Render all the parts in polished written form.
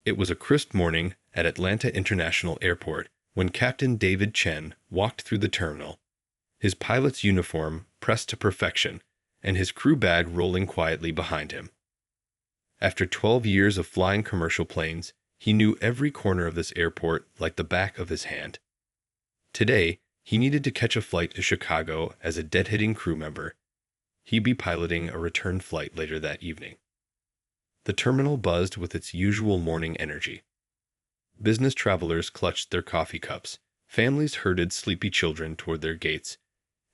It was a crisp morning at Atlanta International Airport when Captain David Chen walked through the terminal, his pilot's uniform pressed to perfection and his crew bag rolling quietly behind him. After 12 years of flying commercial planes, he knew every corner of this airport like the back of his hand. Today, he needed to catch a flight to Chicago as a deadheading crew member. He'd be piloting a return flight later that evening. The terminal buzzed with its usual morning energy. Business travelers clutched their coffee cups, families herded sleepy children toward their gates,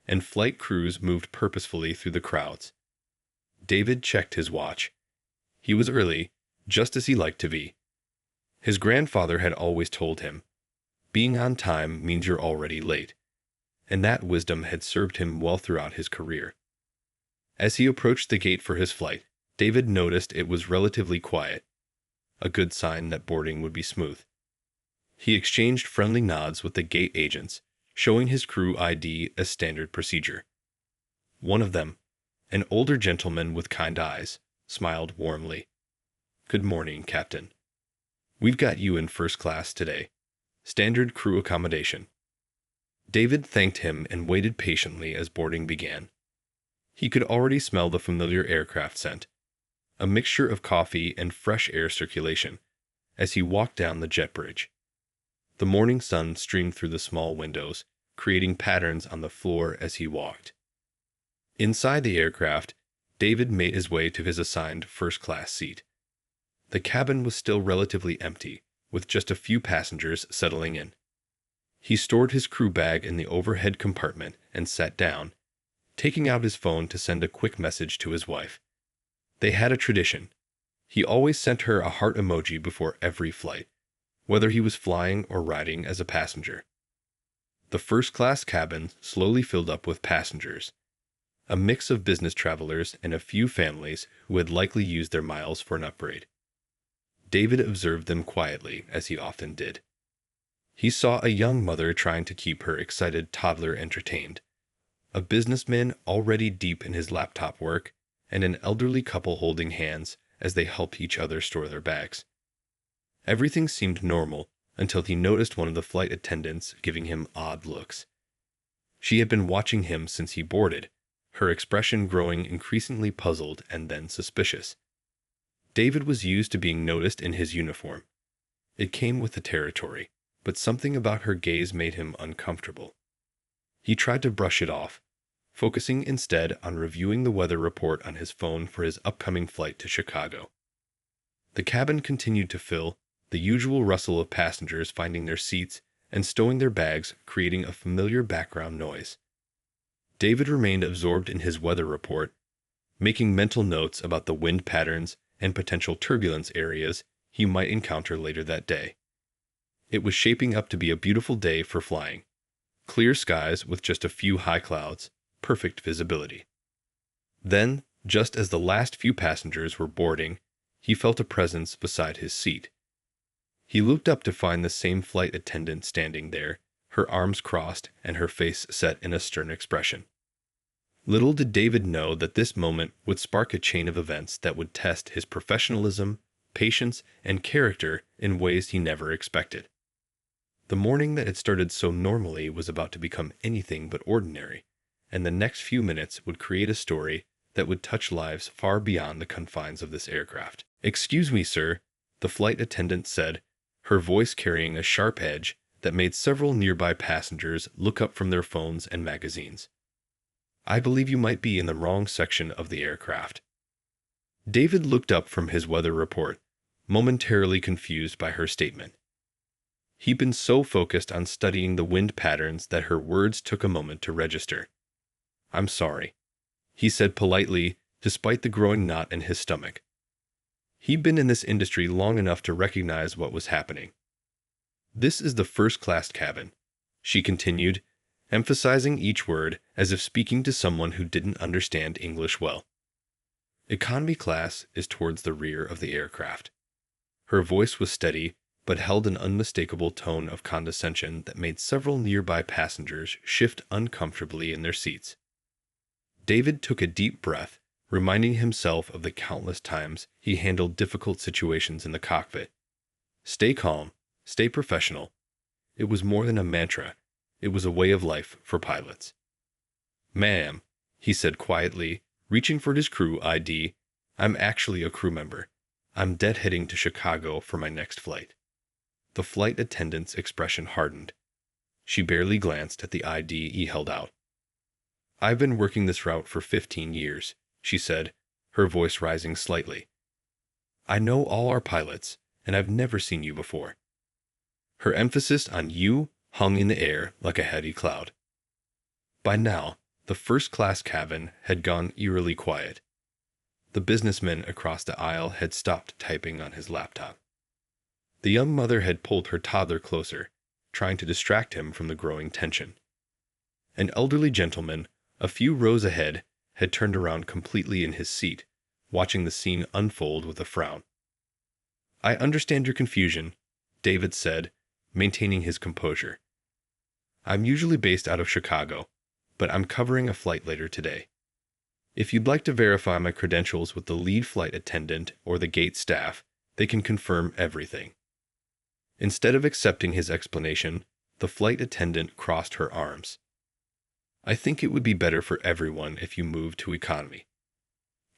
and flight crews moved purposefully through the crowds. David checked his watch. He was early, just as he liked to be. His grandfather had always told him, "Being on time means you're already late," and that wisdom had served him well throughout his career. As he approached the gate for his flight, David noticed it was relatively quiet, a good sign that boarding would be smooth. He exchanged friendly nods with the gate agents, showing his crew ID as standard procedure. One of them, an older gentleman with kind eyes, smiled warmly. "Good morning, Captain. We've got you in first class today. Standard crew accommodation." David thanked him and waited patiently as boarding began. He could already smell the familiar aircraft scent, a mixture of coffee and fresh air circulation, as he walked down the jet bridge. The morning sun streamed through the small windows, creating patterns on the floor as he walked. Inside the aircraft, David made his way to his assigned first-class seat. The cabin was still relatively empty, with just a few passengers settling in. He stored his crew bag in the overhead compartment and sat down, taking out his phone to send a quick message to his wife. They had a tradition. He always sent her a heart emoji before every flight, whether he was flying or riding as a passenger. The first-class cabin slowly filled up with passengers, a mix of business travelers and a few families who had likely used their miles for an upgrade. David observed them quietly, as he often did. He saw a young mother trying to keep her excited toddler entertained, a businessman already deep in his laptop work, and an elderly couple holding hands as they helped each other store their bags. Everything seemed normal until he noticed one of the flight attendants giving him odd looks. She had been watching him since he boarded, her expression growing increasingly puzzled and then suspicious. David was used to being noticed in his uniform. It came with the territory, but something about her gaze made him uncomfortable. He tried to brush it off, focusing instead on reviewing the weather report on his phone for his upcoming flight to Chicago. The cabin continued to fill, the usual rustle of passengers finding their seats and stowing their bags creating a familiar background noise. David remained absorbed in his weather report, making mental notes about the wind patterns and potential turbulence areas he might encounter later that day. It was shaping up to be a beautiful day for flying. Clear skies with just a few high clouds, perfect visibility. Then, just as the last few passengers were boarding, he felt a presence beside his seat. He looked up to find the same flight attendant standing there, her arms crossed and her face set in a stern expression. Little did David know that this moment would spark a chain of events that would test his professionalism, patience, and character in ways he never expected. The morning that had started so normally was about to become anything but ordinary, and the next few minutes would create a story that would touch lives far beyond the confines of this aircraft. "Excuse me, sir," the flight attendant said, her voice carrying a sharp edge that made several nearby passengers look up from their phones and magazines. "I believe you might be in the wrong section of the aircraft." David looked up from his weather report, momentarily confused by her statement. He'd been so focused on studying the wind patterns that her words took a moment to register. "I'm sorry," he said politely, despite the growing knot in his stomach. He'd been in this industry long enough to recognize what was happening. "This is the first-class cabin," she continued, emphasizing each word as if speaking to someone who didn't understand English well. "Economy class is towards the rear of the aircraft." Her voice was steady, but held an unmistakable tone of condescension that made several nearby passengers shift uncomfortably in their seats. David took a deep breath, reminding himself of the countless times he handled difficult situations in the cockpit. Stay calm, stay professional. It was more than a mantra. It was a way of life for pilots. "Ma'am," he said quietly, reaching for his crew ID, "I'm actually a crew member. I'm deadheading to Chicago for my next flight." The flight attendant's expression hardened. She barely glanced at the ID he held out. "I've been working this route for 15 years, she said, her voice rising slightly. "I know all our pilots, and I've never seen you before." Her emphasis on "you" hung in the air like a heavy cloud. By now, the first-class cabin had gone eerily quiet. The businessman across the aisle had stopped typing on his laptop. The young mother had pulled her toddler closer, trying to distract him from the growing tension. An elderly gentleman, a few rows ahead, had turned around completely in his seat, watching the scene unfold with a frown. "I understand your confusion," David said, maintaining his composure. "I'm usually based out of Chicago, but I'm covering a flight later today. If you'd like to verify my credentials with the lead flight attendant or the gate staff, they can confirm everything." Instead of accepting his explanation, the flight attendant crossed her arms. "I think it would be better for everyone if you moved to economy.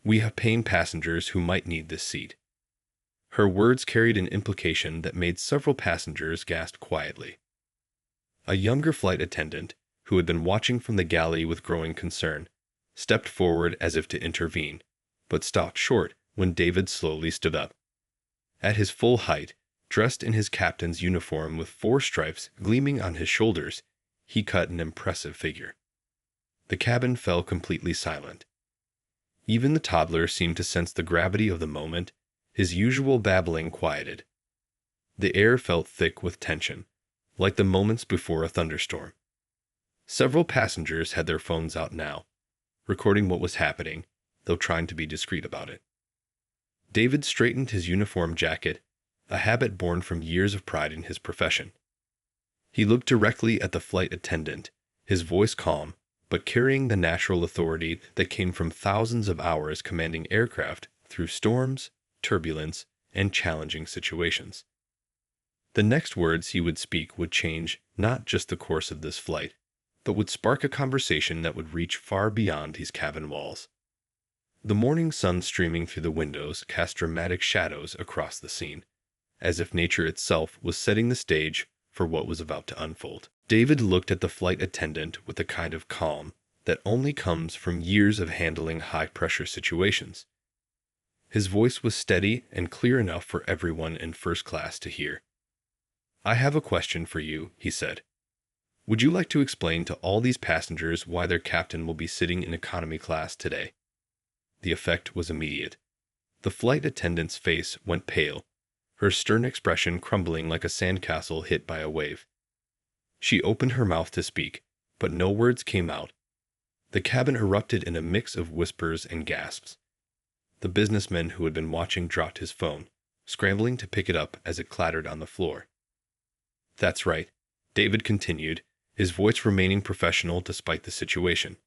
We have paying passengers who might need this seat." Her words carried an implication that made several passengers gasp quietly. A younger flight attendant, who had been watching from the galley with growing concern, stepped forward as if to intervene, but stopped short when David slowly stood up. At his full height, dressed in his captain's uniform with 4 stripes gleaming on his shoulders, he cut an impressive figure. The cabin fell completely silent. Even the toddler seemed to sense the gravity of the moment. His usual babbling quieted. The air felt thick with tension, like the moments before a thunderstorm. Several passengers had their phones out now, recording what was happening, though trying to be discreet about it. David straightened his uniform jacket, a habit born from years of pride in his profession. He looked directly at the flight attendant, his voice calm, but carrying the natural authority that came from thousands of hours commanding aircraft through storms, turbulence, and challenging situations. The next words he would speak would change not just the course of this flight, but would spark a conversation that would reach far beyond these cabin walls. The morning sun streaming through the windows cast dramatic shadows across the scene, as if nature itself was setting the stage for what was about to unfold. David looked at the flight attendant with a kind of calm that only comes from years of handling high-pressure situations. His voice was steady and clear enough for everyone in first class to hear. "I have a question for you," he said. "Would you like to explain to all these passengers why their captain will be sitting in economy class today?" The effect was immediate. The flight attendant's face went pale, her stern expression crumbling like a sandcastle hit by a wave. She opened her mouth to speak, but no words came out. The cabin erupted in a mix of whispers and gasps. The businessman who had been watching dropped his phone, scrambling to pick it up as it clattered on the floor. "That's right," David continued, his voice remaining professional despite the situation.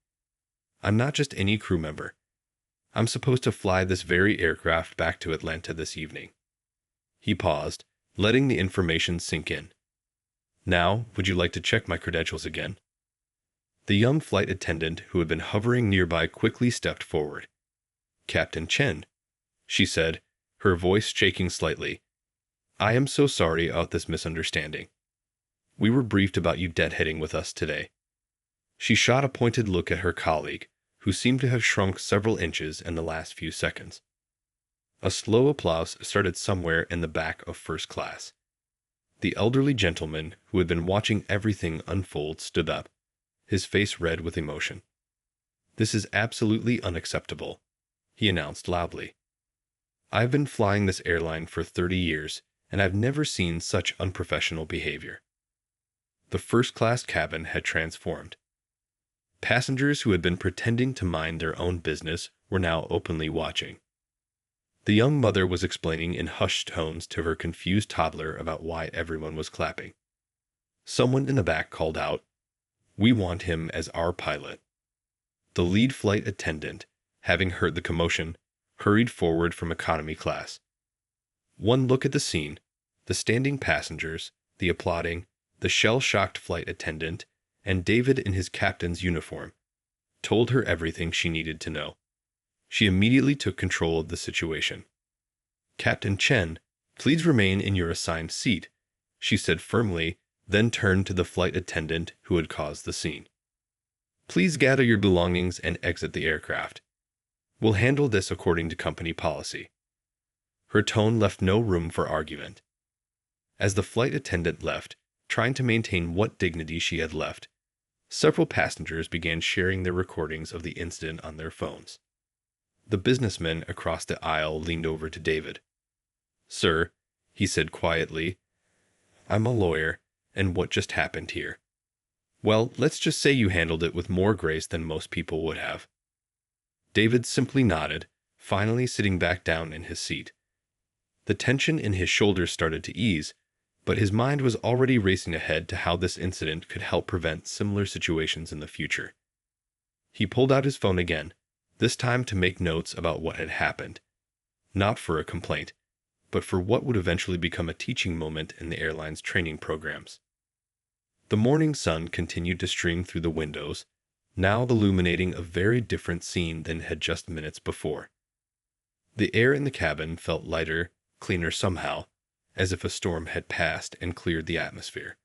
"I'm not just any crew member. I'm supposed to fly this very aircraft back to Atlanta this evening." He paused, letting the information sink in. "Now, would you like to check my credentials again?" The young flight attendant who had been hovering nearby quickly stepped forward. "Captain Chen," she said, her voice shaking slightly. "I am so sorry about this misunderstanding. We were briefed about you deadheading with us today." She shot a pointed look at her colleague, who seemed to have shrunk several inches in the last few seconds. A slow applause started somewhere in the back of first class. The elderly gentleman who had been watching everything unfold stood up, his face red with emotion. "This is absolutely unacceptable," he announced loudly. "I've been flying this airline for 30 years, and I've never seen such unprofessional behavior." The first-class cabin had transformed. Passengers who had been pretending to mind their own business were now openly watching. The young mother was explaining in hushed tones to her confused toddler about why everyone was clapping. Someone in the back called out, "We want him as our pilot." The lead flight attendant, having heard the commotion, hurried forward from economy class. One look at the scene, The standing passengers, the applauding, the shell-shocked flight attendant, and David in his captain's uniform told her everything she needed to know. She immediately took control of the situation. "Captain Chen, please remain in your assigned seat," she said firmly, then turned to the flight attendant who had caused the scene. "Please gather your belongings and exit the aircraft. We'll handle this according to company policy." Her tone left no room for argument. As the flight attendant left, trying to maintain what dignity she had left, several passengers began sharing their recordings of the incident on their phones. The businessman across the aisle leaned over to David. "Sir," he said quietly, "I'm a lawyer, and what just happened here? Well, let's just say you handled it with more grace than most people would have." David simply nodded, finally sitting back down in his seat. The tension in his shoulders started to ease, but his mind was already racing ahead to how this incident could help prevent similar situations in the future. He pulled out his phone again, this time to make notes about what had happened. Not for a complaint, but for what would eventually become a teaching moment in the airline's training programs. The morning sun continued to stream through the windows, now illuminating a very different scene than had just minutes before. The air in the cabin felt lighter, cleaner somehow, as if a storm had passed and cleared the atmosphere.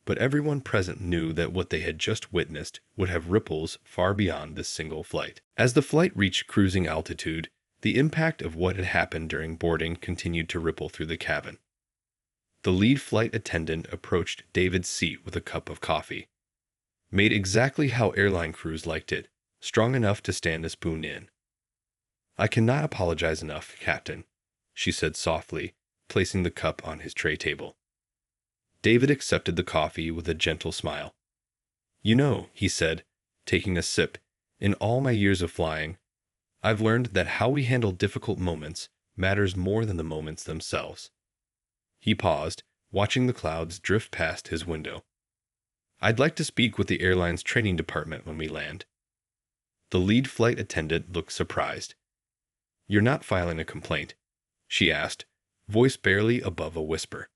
But everyone present knew that what they had just witnessed would have ripples far beyond this single flight. As the flight reached cruising altitude, the impact of what had happened during boarding continued to ripple through the cabin. The lead flight attendant approached David's seat with a cup of coffee. Made exactly how airline crews liked it, strong enough to stand a spoon in. "I cannot apologize enough, Captain," she said softly, placing the cup on his tray table. David accepted the coffee with a gentle smile. "You know," he said, taking a sip, "in all my years of flying, I've learned that how we handle difficult moments matters more than the moments themselves." He paused, watching the clouds drift past his window. "I'd like to speak with the airline's training department when we land." The lead flight attendant looked surprised. "You're not filing a complaint?" she asked, voice barely above a whisper.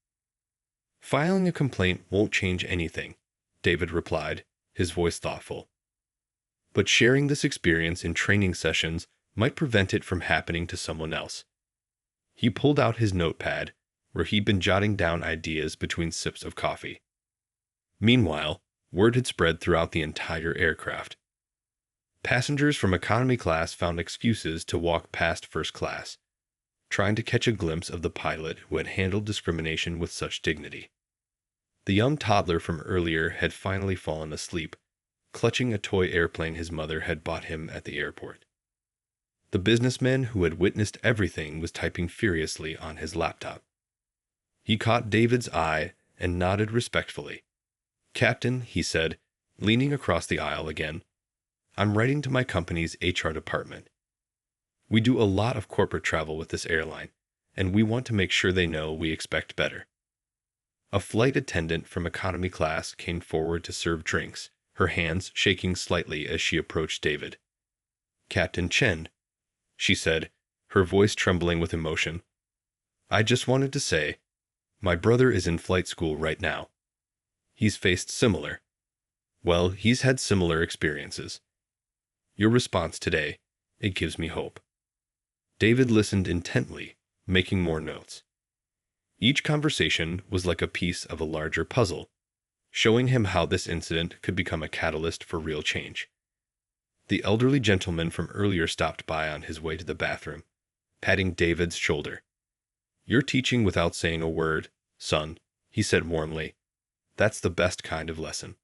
"Filing a complaint won't change anything," David replied, his voice thoughtful. "But sharing this experience in training sessions might prevent it from happening to someone else." He pulled out his notepad, where he'd been jotting down ideas between sips of coffee. Meanwhile, word had spread throughout the entire aircraft. Passengers from economy class found excuses to walk past first class, trying to catch a glimpse of the pilot who had handled discrimination with such dignity. The young toddler from earlier had finally fallen asleep, clutching a toy airplane his mother had bought him at the airport. The businessman who had witnessed everything was typing furiously on his laptop. He caught David's eye and nodded respectfully. "Captain," he said, leaning across the aisle again, "I'm writing to my company's HR department. We do a lot of corporate travel with this airline, and we want to make sure they know we expect better." A flight attendant from economy class came forward to serve drinks, her hands shaking slightly as she approached David. "Captain Chen," she said, her voice trembling with emotion, "I just wanted to say, my brother is in flight school right now. He's faced similar. Well, he's had similar experiences. Your response today, it gives me hope." David listened intently, making more notes. Each conversation was like a piece of a larger puzzle, showing him how this incident could become a catalyst for real change. The elderly gentleman from earlier stopped by on his way to the bathroom, patting David's shoulder. "You're teaching without saying a word, son," he said warmly. "That's the best kind of lesson."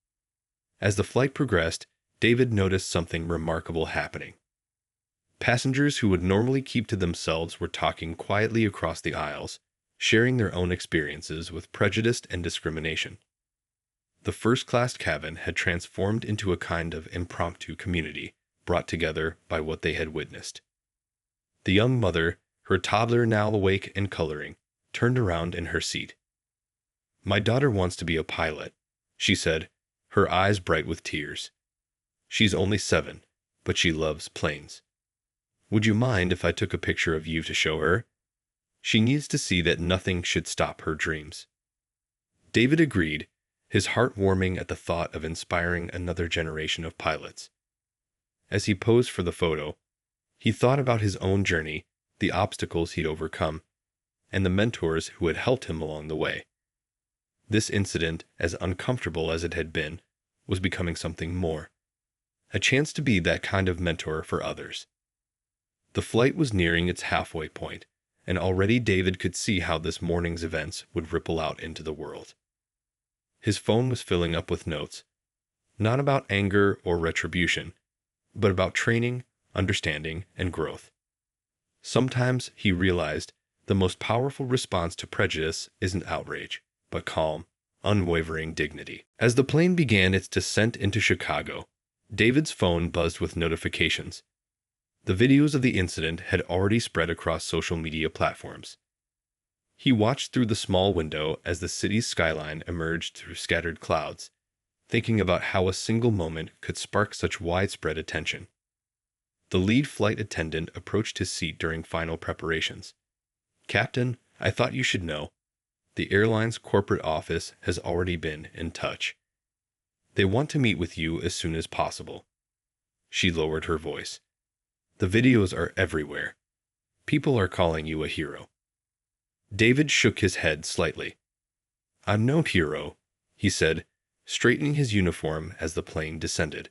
As the flight progressed, David noticed something remarkable happening. Passengers who would normally keep to themselves were talking quietly across the aisles, sharing their own experiences with prejudice and discrimination. The first-class cabin had transformed into a kind of impromptu community, brought together by what they had witnessed. The young mother, her toddler now awake and coloring, turned around in her seat. "My daughter wants to be a pilot," she said, her eyes bright with tears. "She's only 7, but she loves planes. Would you mind if I took a picture of you to show her?" She needs to see that nothing should stop her dreams. David agreed, his heart warming at the thought of inspiring another generation of pilots. As he posed for the photo, he thought about his own journey, the obstacles he'd overcome, and the mentors who had helped him along the way. This incident, as uncomfortable as it had been, was becoming something more. A chance to be that kind of mentor for others. The flight was nearing its halfway point, and already David could see how this morning's events would ripple out into the world. His phone was filling up with notes, not about anger or retribution, but about training, understanding, and growth. Sometimes, he realized, the most powerful response to prejudice isn't outrage, but calm, unwavering dignity. As the plane began its descent into Chicago, David's phone buzzed with notifications. The videos of the incident had already spread across social media platforms. He watched through the small window as the city's skyline emerged through scattered clouds, thinking about how a single moment could spark such widespread attention. The lead flight attendant approached his seat during final preparations. "Captain, I thought you should know. The airline's corporate office has already been in touch. They want to meet with you as soon as possible." She lowered her voice. "The videos are everywhere. People are calling you a hero." David shook his head slightly. "I'm no hero," he said, straightening his uniform as the plane descended.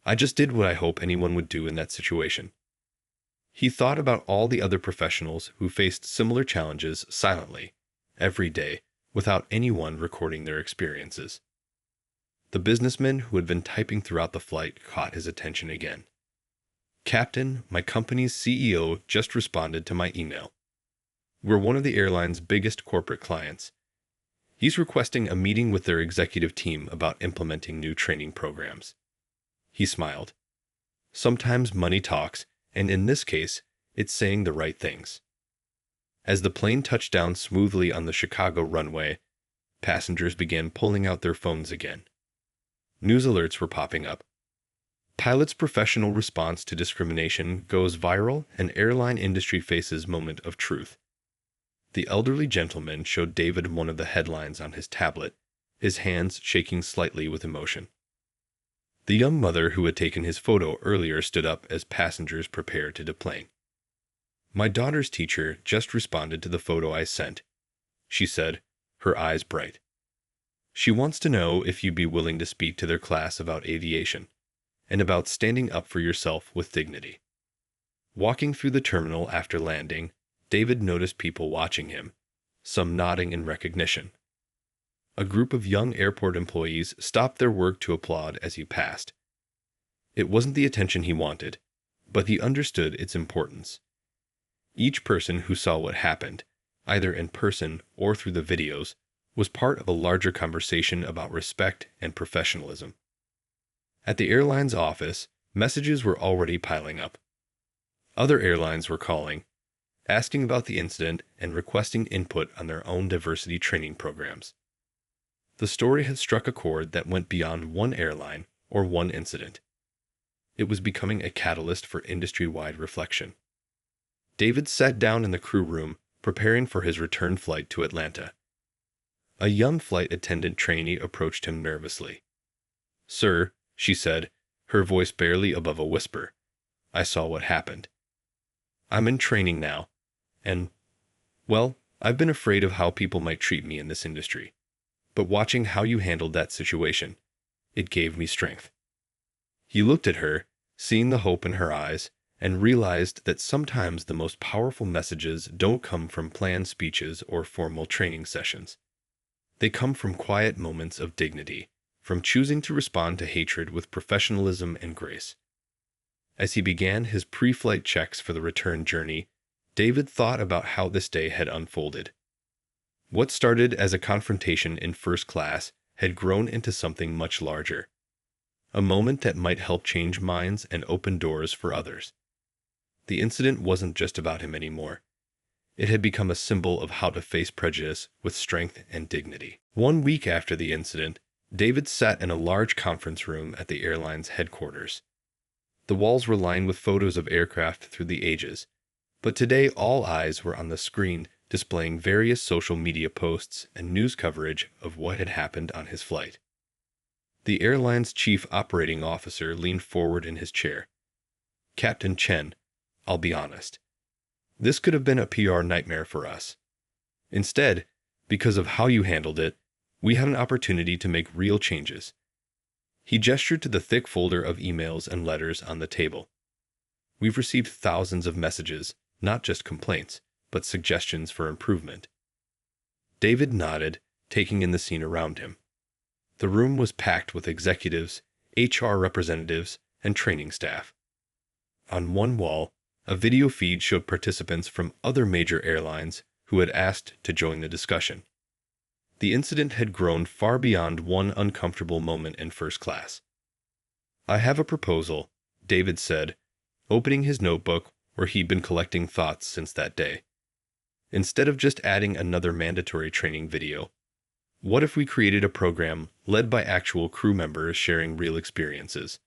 "I just did what I hope anyone would do in that situation." He thought about all the other professionals who faced similar challenges silently, every day, without anyone recording their experiences. The businessman who had been typing throughout the flight caught his attention again. "Captain, my company's CEO just responded to my email. We're one of the airline's biggest corporate clients. He's requesting a meeting with their executive team about implementing new training programs." He smiled. Sometimes money talks, and in this case, it's saying the right things. As the plane touched down smoothly on the Chicago runway, passengers began pulling out their phones again. News alerts were popping up. Pilot's professional response to discrimination goes viral, and airline industry faces moment of truth. The elderly gentleman showed David one of the headlines on his tablet, his hands shaking slightly with emotion. The young mother who had taken his photo earlier stood up as passengers prepared to deplane. "My daughter's teacher just responded to the photo I sent," she said, her eyes bright. "She wants to know if you'd be willing to speak to their class about aviation, and about standing up for yourself with dignity." Walking through the terminal after landing, David noticed people watching him, some nodding in recognition. A group of young airport employees stopped their work to applaud as he passed. It wasn't the attention he wanted, but he understood its importance. Each person who saw what happened, either in person or through the videos, was part of a larger conversation about respect and professionalism. At the airline's office, messages were already piling up. Other airlines were calling, asking about the incident and requesting input on their own diversity training programs. The story had struck a chord that went beyond one airline or one incident. It was becoming a catalyst for industry-wide reflection. David sat down in the crew room, preparing for his return flight to Atlanta. A young flight attendant trainee approached him nervously. "Sir," she said, her voice barely above a whisper, "I saw what happened. I'm in training now, and, well, I've been afraid of how people might treat me in this industry. But watching how you handled that situation, it gave me strength." He looked at her, seeing the hope in her eyes, and realized that sometimes the most powerful messages don't come from planned speeches or formal training sessions. They come from quiet moments of dignity, from choosing to respond to hatred with professionalism and grace. As he began his pre-flight checks for the return journey, David thought about how this day had unfolded. What started as a confrontation in first class had grown into something much larger. A moment that might help change minds and open doors for others. The incident wasn't just about him anymore. It had become a symbol of how to face prejudice with strength and dignity. 1 week after the incident, David sat in a large conference room at the airline's headquarters. The walls were lined with photos of aircraft through the ages, But today all eyes were on the screen displaying various social media posts and news coverage of what had happened on his flight. The airline's chief operating officer leaned forward in his chair. "Captain Chen, I'll be honest. This could have been a PR nightmare for us. Instead, because of how you handled it, we had an opportunity to make real changes." He gestured to the thick folder of emails and letters on the table. "We've received thousands of messages, not just complaints, but suggestions for improvement." David nodded, taking in the scene around him. The room was packed with executives, HR representatives, and training staff. On one wall, a video feed showed participants from other major airlines who had asked to join the discussion. The incident had grown far beyond one uncomfortable moment in first class. "I have a proposal," David said, opening his notebook where he'd been collecting thoughts since that day. "Instead of just adding another mandatory training video, what if we created a program led by actual crew members sharing real experiences?"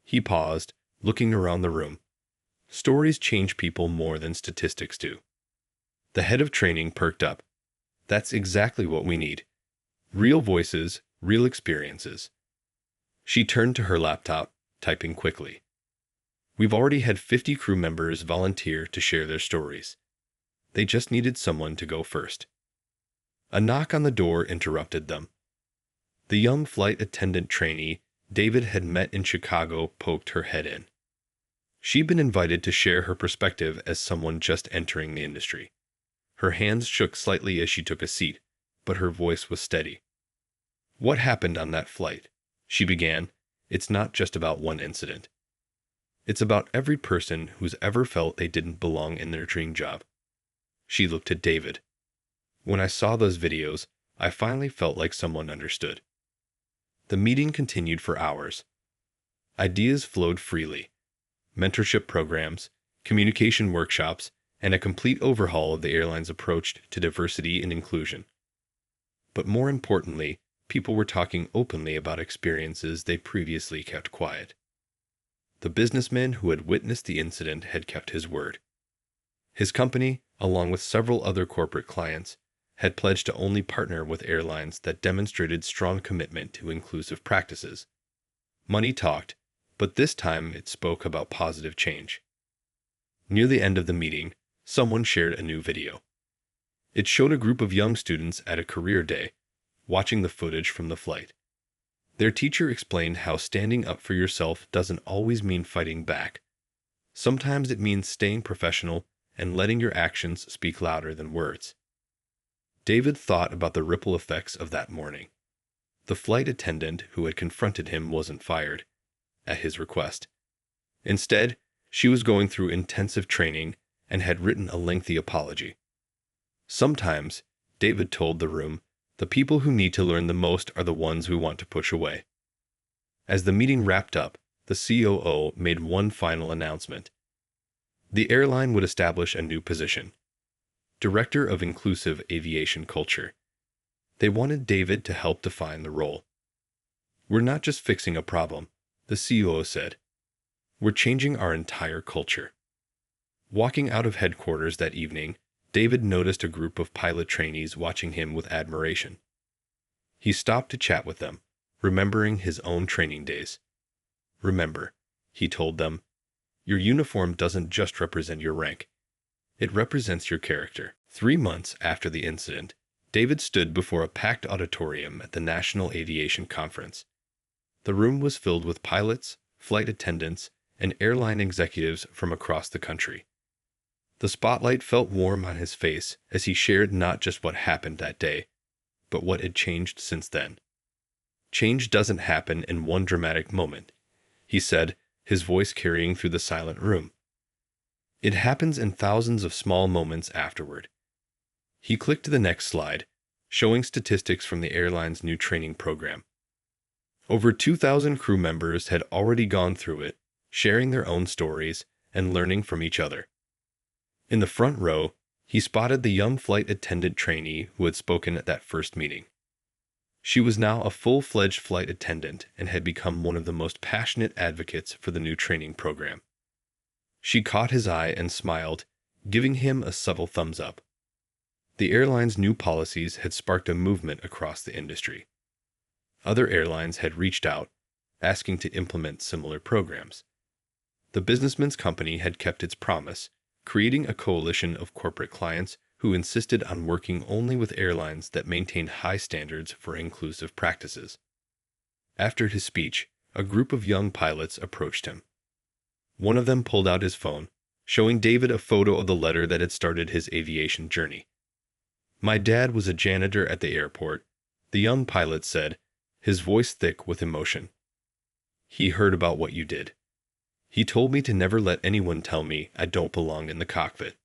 He paused, looking around the room. Stories change people more than statistics do. The head of training perked up. "That's exactly what we need. Real voices, real experiences." She turned to her laptop, typing quickly. "We've already had 50 crew members volunteer to share their stories. They just needed someone to go first." A knock on the door interrupted them. The young flight attendant trainee David had met in Chicago poked her head in. She'd been invited to share her perspective as someone just entering the industry. Her hands shook slightly as she took a seat, but her voice was steady. "What happened on that flight?" she began. "It's not just about one incident. It's about every person who's ever felt they didn't belong in their dream job." She looked at David. "When I saw those videos, I finally felt like someone understood." The meeting continued for hours. Ideas flowed freely. Mentorship programs, communication workshops, and a complete overhaul of the airline's approach to diversity and inclusion. But more importantly, people were talking openly about experiences they previously kept quiet. The businessman who had witnessed the incident had kept his word. His company, along with several other corporate clients, had pledged to only partner with airlines that demonstrated strong commitment to inclusive practices. Money talked, but this time it spoke about positive change. Near the end of the meeting, someone shared a new video. It showed a group of young students at a career day, watching the footage from the flight. Their teacher explained how standing up for yourself doesn't always mean fighting back. Sometimes it means staying professional and letting your actions speak louder than words. David thought about the ripple effects of that morning. The flight attendant who had confronted him wasn't fired, at his request. Instead, she was going through intensive training and had written a lengthy apology. Sometimes, David told the room, the people who need to learn the most are the ones we want to push away. As the meeting wrapped up, the COO made one final announcement. The airline would establish a new position: Director of Inclusive Aviation Culture. They wanted David to help define the role. "We're not just fixing a problem," the COO said. "We're changing our entire culture." Walking out of headquarters that evening, David noticed a group of pilot trainees watching him with admiration. He stopped to chat with them, remembering his own training days. "Remember," he told them, "your uniform doesn't just represent your rank. It represents your character." 3 months after the incident, David stood before a packed auditorium at the National Aviation Conference. The room was filled with pilots, flight attendants, and airline executives from across the country. The spotlight felt warm on his face as he shared not just what happened that day, but what had changed since then. "Change doesn't happen in one dramatic moment," he said, his voice carrying through the silent room. "It happens in thousands of small moments afterward." He clicked to the next slide, showing statistics from the airline's new training program. Over 2,000 crew members had already gone through it, sharing their own stories and learning from each other. In the front row, he spotted the young flight attendant trainee who had spoken at that first meeting. She was now a full-fledged flight attendant and had become one of the most passionate advocates for the new training program. She caught his eye and smiled, giving him a subtle thumbs up. The airline's new policies had sparked a movement across the industry. Other airlines had reached out, asking to implement similar programs. The businessman's company had kept its promise, creating a coalition of corporate clients who insisted on working only with airlines that maintained high standards for inclusive practices. After his speech, a group of young pilots approached him. One of them pulled out his phone, showing David a photo of the letter that had started his aviation journey. "My dad was a janitor at the airport," the young pilot said, his voice thick with emotion. "He heard about what you did. He told me to never let anyone tell me I don't belong in the cockpit."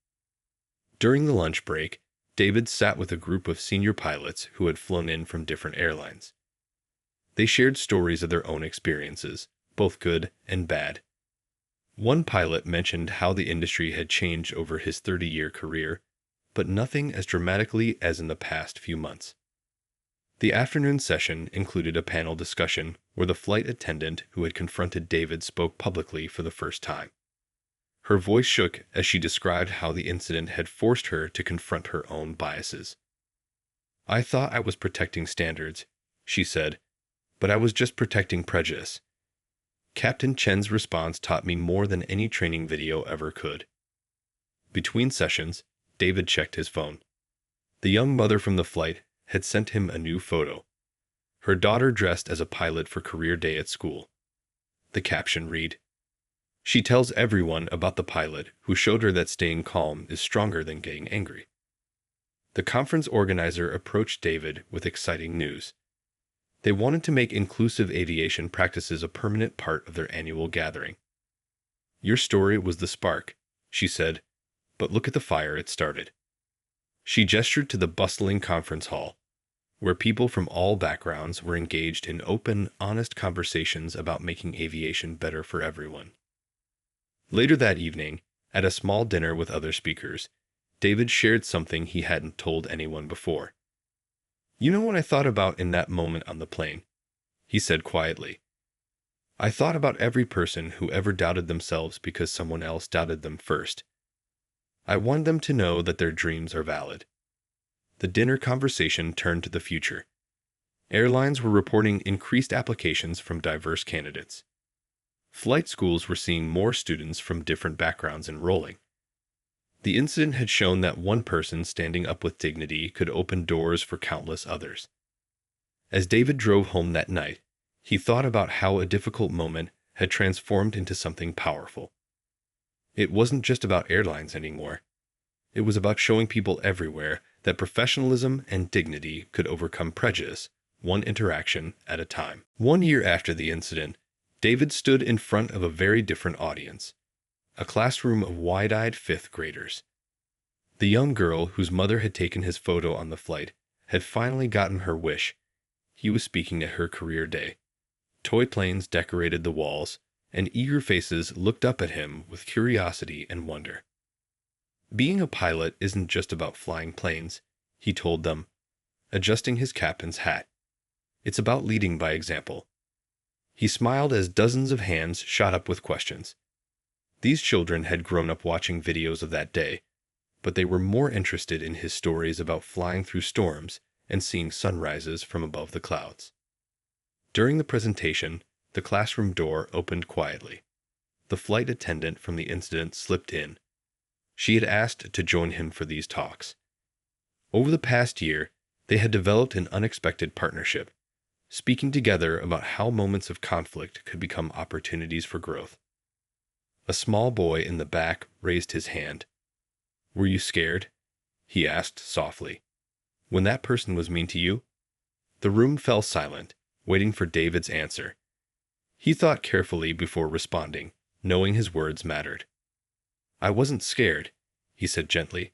During the lunch break, David sat with a group of senior pilots who had flown in from different airlines. They shared stories of their own experiences, both good and bad. One pilot mentioned how the industry had changed over his 30-year career, but nothing as dramatically as in the past few months. The afternoon session included a panel discussion where the flight attendant who had confronted David spoke publicly for the first time. Her voice shook as she described how the incident had forced her to confront her own biases. "I thought I was protecting standards," she said, "but I was just protecting prejudice." Captain Chen's response taught me more than any training video ever could. Between sessions, David checked his phone. The young mother from the flight had sent him a new photo. Her daughter dressed as a pilot for career day at school. The caption read, "She tells everyone about the pilot who showed her that staying calm is stronger than getting angry." The conference organizer approached David with exciting news. They wanted to make inclusive aviation practices a permanent part of their annual gathering. "Your story was the spark," she said, "but look at the fire it started." She gestured to the bustling conference hall, where people from all backgrounds were engaged in open, honest conversations about making aviation better for everyone. Later that evening, at a small dinner with other speakers, David shared something he hadn't told anyone before. "You know what I thought about in that moment on the plane?" he said quietly. "I thought about every person who ever doubted themselves because someone else doubted them first. I want them to know that their dreams are valid." The dinner conversation turned to the future. Airlines were reporting increased applications from diverse candidates. Flight schools were seeing more students from different backgrounds enrolling. The incident had shown that one person standing up with dignity could open doors for countless others. As David drove home that night, he thought about how a difficult moment had transformed into something powerful. It wasn't just about airlines anymore. It was about showing people everywhere that professionalism and dignity could overcome prejudice, one interaction at a time. 1 year after the incident, David stood in front of a very different audience, a classroom of wide-eyed fifth graders. The young girl whose mother had taken his photo on the flight had finally gotten her wish. He was speaking at her career day. Toy planes decorated the walls, and eager faces looked up at him with curiosity and wonder. "Being a pilot isn't just about flying planes," he told them, adjusting his captain's hat. "It's about leading by example." He smiled as dozens of hands shot up with questions. These children had grown up watching videos of that day, but they were more interested in his stories about flying through storms and seeing sunrises from above the clouds. During the presentation, the classroom door opened quietly. The flight attendant from the incident slipped in. She had asked to join him for these talks. Over the past year, they had developed an unexpected partnership, speaking together about how moments of conflict could become opportunities for growth. A small boy in the back raised his hand. "Were you scared?" he asked softly. "When that person was mean to you?" The room fell silent, waiting for David's answer. He thought carefully before responding, knowing his words mattered. "I wasn't scared," he said gently.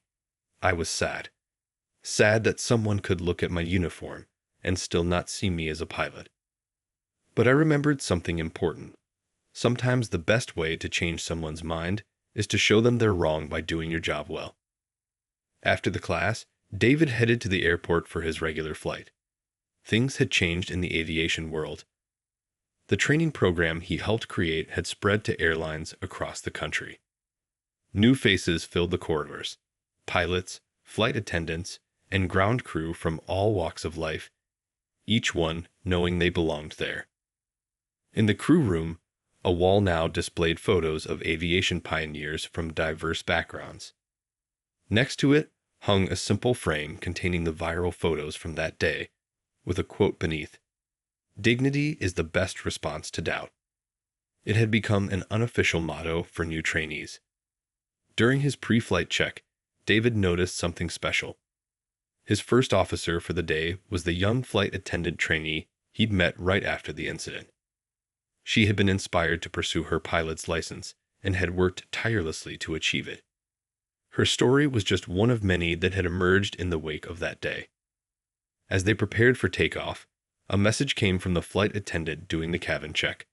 "I was sad. Sad that someone could look at my uniform and still not see me as a pilot. But I remembered something important. Sometimes the best way to change someone's mind is to show them they're wrong by doing your job well." After the class, David headed to the airport for his regular flight. Things had changed in the aviation world. The training program he helped create had spread to airlines across the country. New faces filled the corridors: pilots, flight attendants, and ground crew from all walks of life, each one knowing they belonged there. In the crew room, a wall now displayed photos of aviation pioneers from diverse backgrounds. Next to it hung a simple frame containing the viral photos from that day, with a quote beneath: "Dignity is the best response to doubt." It had become an unofficial motto for new trainees. During his pre-flight check, David noticed something special. His first officer for the day was the young flight attendant trainee he'd met right after the incident. She had been inspired to pursue her pilot's license and had worked tirelessly to achieve it. Her story was just one of many that had emerged in the wake of that day. As they prepared for takeoff, a message came from the flight attendant doing the cabin check.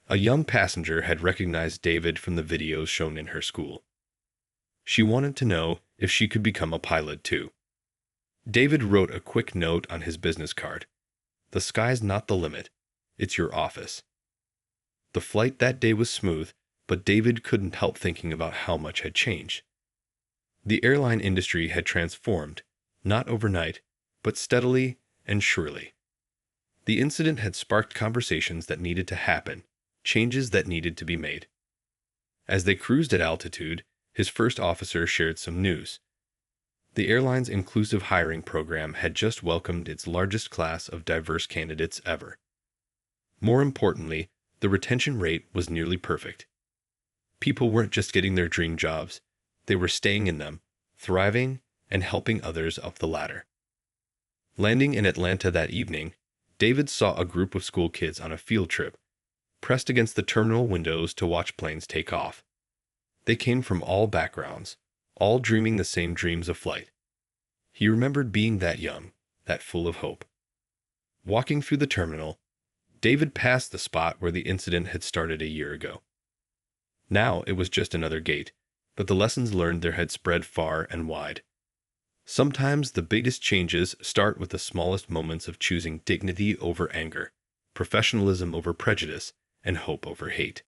A young passenger had recognized David from the videos shown in her school. She wanted to know if she could become a pilot too. David wrote a quick note on his business card: "The sky's not the limit, it's your office." The flight that day was smooth, but David couldn't help thinking about how much had changed. The airline industry had transformed, not overnight, but steadily and surely. The incident had sparked conversations that needed to happen, changes that needed to be made. As they cruised at altitude, his first officer shared some news. The airline's inclusive hiring program had just welcomed its largest class of diverse candidates ever. More importantly, the retention rate was nearly perfect. People weren't just getting their dream jobs, they were staying in them, thriving, and helping others up the ladder. Landing in Atlanta that evening, David saw a group of school kids on a field trip, pressed against the terminal windows to watch planes take off. They came from all backgrounds, all dreaming the same dreams of flight. He remembered being that young, that full of hope. Walking through the terminal, David passed the spot where the incident had started a year ago. Now it was just another gate, but the lessons learned there had spread far and wide. Sometimes the biggest changes start with the smallest moments of choosing dignity over anger, professionalism over prejudice, and hope over hate.